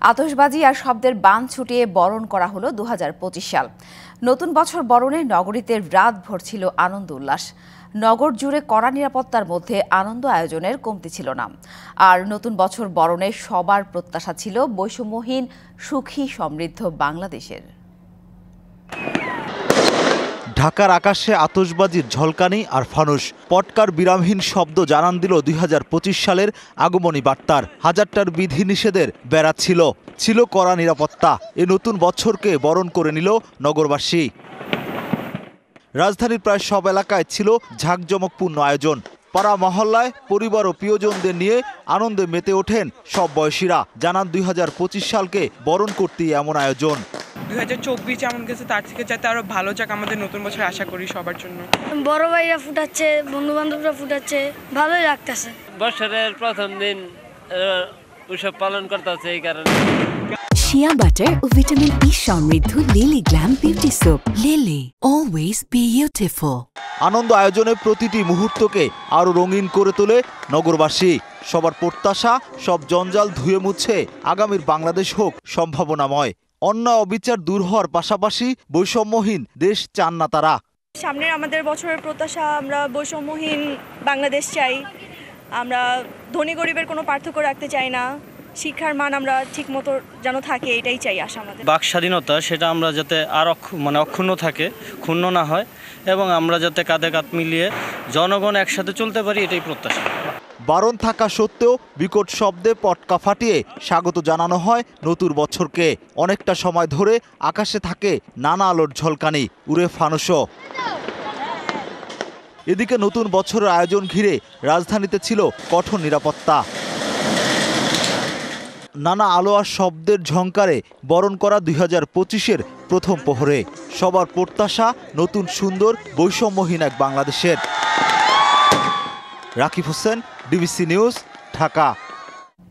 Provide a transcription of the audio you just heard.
আতশবাজি আর শব্দের বান ছুটিয়ে বরণ করা হলো ২০২৫ সাল। নতুন বছর বরণে নগরীতে রাতভর ছিল আনন্দ উল্লাস। নগর জুড়ে কড়া নিরাপত্তার মধ্যে আনন্দ আয়োজনের কমতি ছিল না। আর নতুন বছর বরণে সবার প্রত্যাশা ছিল বৈষম্যহীন, সুখী, সমৃদ্ধ বাংলাদেশের। ঢাকার আকাশে আতশবাজির ঝলকানি আর ফানুস, পটকার বিরামহীন শব্দ জানান দিল ২০২৫ সালের আগমনী বার্তার। হাজারটার বিধিনিষেধের বেড়া ছিল কড়া নিরাপত্তা। এ নতুন বছরকে বরণ করে নিল নগরবাসী। রাজধানীর প্রায় সব এলাকায় ছিল ঝাঁকজমকপূর্ণ আয়োজন। পাড়া মহল্লায় পরিবার ও প্রিয়জনদের নিয়ে আনন্দে মেতে ওঠেন সব বয়সীরা। জানান ২০২৫ সালকে বরণ করতেই এমন আয়োজন। ২০২৪ যেমন গেছে তার থেকে যাতে আরো ভালো যাক আমাদের নতুন বছর আশা করি সবার জন্য। বড় ভাইরা ফুটাচ্ছে, বন্ধু বান্ধবরা ফুটাচ্ছে, ভালোই লাগতেছে। বছরের প্রথম দিন উৎসব পালন করতেছে এই কারণে। শিয়া বাটার ও ভিটামিন ই সমৃদ্ধ Lily glam beauty soap. Lily, always beautiful. আনন্দ আয়োজনে প্রতিটি মুহূর্তকে আরো রঙিন করে তোলে নগরবাসী। সবার প্রত্যাশা, সব জঞ্জাল ধুয়ে মুছে আগামীর বাংলাদেশ হোক সম্ভাবনাময়। অন্যায় অবিচার দূর হওয়ার পাশাপাশি বৈষম্যহীন দেশ চান না তারা। সামনের আমাদের বছরের প্রত্যাশা, আমরা বৈষম্যহীন বাংলাদেশ চাই। আমরা ধনী গরিবের কোনো পার্থক্য রাখতে চাই না। শিক্ষার মান আমরা ঠিকমতো যেন থাকে, এটাই চাই আশা আমাদের। বাক স্বাধীনতা সেটা আমরা যাতে আর অক্ষুণ্ণ থাকে, ক্ষুণ্ণ না হয়, এবং আমরা যাতে কাঁধে কাঁধ মিলিয়ে জনগণ একসাথে চলতে পারি, এটাই প্রত্যাশা। বারণ থাকা সত্ত্বেও বিকট শব্দে পটকা ফাটিয়ে স্বাগত জানানো হয় নতুন বছরকে। অনেকটা সময় ধরে আকাশে থাকে নানা আলোর ঝলকানি, উড়ে ফানুসও। এদিকে নতুন বছরের আয়োজন ঘিরে রাজধানীতে ছিল কঠোর নিরাপত্তা। নানা আলো আর শব্দের ঝংকারে বরণ করা ২০২৫-এর প্রথম প্রহরে। সবার প্রত্যাশা নতুন সুন্দর বৈষম্যহীন এক বাংলাদেশের। Rakib Hossain, DBC news, Dhaka.